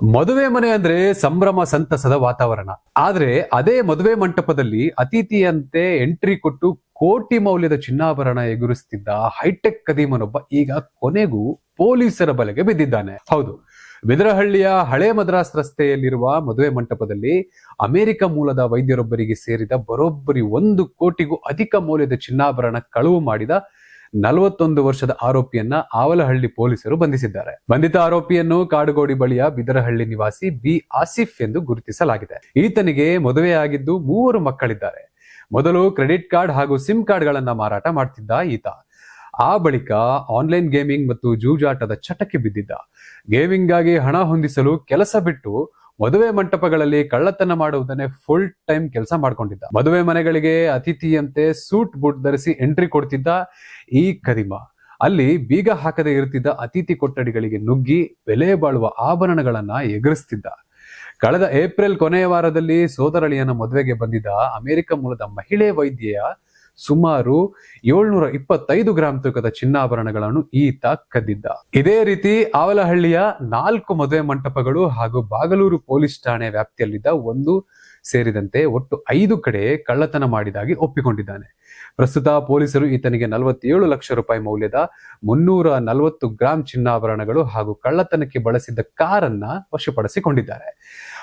ಮದುವೆ ಮನೆ ಅಂದ್ರೆ ಸಂಭ್ರಮ ಸಂತಸದ ವಾತಾವರಣ. ಆದ್ರೆ ಅದೇ ಮದುವೆ ಮಂಟಪದಲ್ಲಿ ಅತಿಥಿಯಂತೆ ಎಂಟ್ರಿ ಕೊಟ್ಟು ಕೋಟಿ ಮೌಲ್ಯದ ಚಿನ್ನಾಭರಣ ಎಗುರಿಸುತ್ತಿದ್ದ ಹೈಟೆಕ್ ಕದೀಮನೊಬ್ಬ ಈಗ ಕೊನೆಗೂ ಪೊಲೀಸರ ಬಲೆಗೆ ಬಿದ್ದಿದ್ದಾನೆ. ಹೌದು, ಬಿದರಹಳ್ಳಿಯ ಹಳೆ ಮದ್ರಾಸ್ ರಸ್ತೆಯಲ್ಲಿರುವ ಮದುವೆ ಮಂಟಪದಲ್ಲಿ ಅಮೆರಿಕ ಮೂಲದ ವೈದ್ಯರೊಬ್ಬರಿಗೆ ಸೇರಿದ ಬರೋಬ್ಬರಿ 1 ಕೋಟಿಗೂ ಅಧಿಕ ಮೌಲ್ಯದ ಚಿನ್ನಾಭರಣ ಕಳುವು ಮಾಡಿದ 41 ವರ್ಷದ ಆರೋಪಿಯನ್ನ ಆವಲಹಳ್ಳಿ ಪೊಲೀಸರು ಬಂಧಿಸಿದ್ದಾರೆ. ಬಂಧಿತ ಆರೋಪಿಯನ್ನು ಕಾಡುಗೋಡಿ ಬಳಿಯ ಬಿದರಹಳ್ಳಿ ನಿವಾಸಿ ಬಿ ಆಸಿಫ್ ಎಂದು ಗುರುತಿಸಲಾಗಿದೆ. ಈತನಿಗೆ ಮದುವೆಯಾಗಿದ್ದು 3 ಮಕ್ಕಳಿದ್ದಾರೆ. ಮೊದಲು ಕ್ರೆಡಿಟ್ ಕಾರ್ಡ್ ಹಾಗೂ ಸಿಮ್ ಕಾರ್ಡ್ಗಳನ್ನ ಮಾರಾಟ ಮಾಡ್ತಿದ್ದ ಈತ. ಆ ಬಳಿಕ ಆನ್ಲೈನ್ ಗೇಮಿಂಗ್ ಮತ್ತು ಜೂಜಾಟದ ಚಟಕ್ಕೆ ಬಿದ್ದಿದ್ದ. ಗೇಮಿಂಗ್ ಗಾಗಿ ಹಣ ಹೊಂದಿಸಲು ಕೆಲಸ ಬಿಟ್ಟು ಮದುವೆ ಮಂಟಪಗಳಲ್ಲಿ ಕಳ್ಳತನ ಮಾಡುವುದನ್ನೇ ಫುಲ್ ಟೈಮ್ ಕೆಲಸ ಮಾಡ್ಕೊಂಡಿದ್ದ. ಮದುವೆ ಮನೆಗಳಿಗೆ ಅತಿಥಿಯಂತೆ ಸೂಟ್ ಬೂಟ್ ಧರಿಸಿ ಎಂಟ್ರಿ ಕೊಡ್ತಿದ್ದ ಈ ಕದಿಮ ಅಲ್ಲಿ ಬೀಗ ಹಾಕದೆ ಇರುತ್ತಿದ್ದ ಅತಿಥಿ ಕೊಠಡಿಗಳಿಗೆ ನುಗ್ಗಿ ಬೆಲೆ ಬಾಳುವ ಆಭರಣಗಳನ್ನ ಎಗರಿಸ್ತಿದ್ದ. ಕಳೆದ ಏಪ್ರಿಲ್ ಕೊನೆಯ ವಾರದಲ್ಲಿ ಸೋದರಳಿಯನ ಮದುವೆಗೆ ಬಂದಿದ್ದ ಅಮೆರಿಕ ಮೂಲದ ಮಹಿಳೆ ವೈದ್ಯೆಯ ಸುಮಾರು 725 ಗ್ರಾಂ ತೂಕದ ಚಿನ್ನಾಭರಣಗಳನ್ನು ಈತ ಕದ್ದಿದ್ದ. ಇದೇ ರೀತಿ ಆವಲಹಳ್ಳಿಯ 4 ಮದುವೆ ಮಂಟಪಗಳು ಹಾಗೂ ಬಾಗಲೂರು ಪೊಲೀಸ್ ಠಾಣೆ ವ್ಯಾಪ್ತಿಯಲ್ಲಿದ್ದ 1 ಸೇರಿದಂತೆ ಒಟ್ಟು 5 ಕಡೆ ಕಳ್ಳತನ ಮಾಡಿದಾಗಿ ಒಪ್ಪಿಕೊಂಡಿದ್ದಾನೆ. ಪ್ರಸ್ತುತ ಪೊಲೀಸರು ಈತನಿಗೆ 47 ಲಕ್ಷ ರೂಪಾಯಿ ಮೌಲ್ಯದ 340 ಗ್ರಾಂ ಚಿನ್ನಾಭರಣಗಳು ಹಾಗೂ ಕಳ್ಳತನಕ್ಕೆ ಬಳಸಿದ್ದ ಕಾರನ್ನ ವಶಪಡಿಸಿಕೊಂಡಿದ್ದಾರೆ.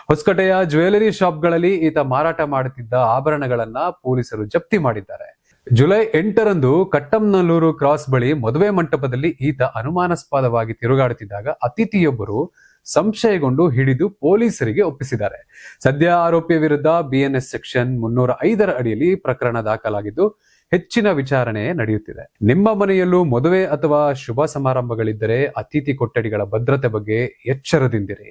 ಹೊಸಕೋಟೆಯ ಜ್ಯುವೆಲರಿ ಶಾಪ್ಗಳಲ್ಲಿ ಈತ ಮಾರಾಟ ಮಾಡುತ್ತಿದ್ದ ಆಭರಣಗಳನ್ನ ಪೊಲೀಸರು ಜಪ್ತಿ ಮಾಡಿದ್ದಾರೆ. ಜುಲೈ 8ರಂದು ಕಟ್ಟಂನಲ್ಲೂರು ಕ್ರಾಸ್ ಬಳಿ ಮದುವೆ ಮಂಟಪದಲ್ಲಿ ಈತ ಅನುಮಾನಾಸ್ಪದವಾಗಿ ತಿರುಗಾಡುತ್ತಿದ್ದಾಗ ಅತಿಥಿಯೊಬ್ಬರು ಸಂಶಯಗೊಂಡು ಹಿಡಿದು ಪೊಲೀಸರಿಗೆ ಒಪ್ಪಿಸಿದ್ದಾರೆ. ಸದ್ಯ ಆರೋಪಿಯ ವಿರುದ್ಧ ಬಿಎನ್ಎಸ್ ಸೆಕ್ಷನ್ 305ರ ಅಡಿಯಲ್ಲಿ ಪ್ರಕರಣ ದಾಖಲಾಗಿದ್ದು ಹೆಚ್ಚಿನ ವಿಚಾರಣೆ ನಡೆಯುತ್ತಿದೆ. ನಿಮ್ಮ ಮನೆಯಲ್ಲೂ ಮದುವೆ ಅಥವಾ ಶುಭ ಸಮಾರಂಭಗಳಿದ್ದರೆ ಅತಿಥಿ ಕೊಠಡಿಗಳ ಭದ್ರತೆ ಬಗ್ಗೆ ಎಚ್ಚರದಿಂದಿರಿ.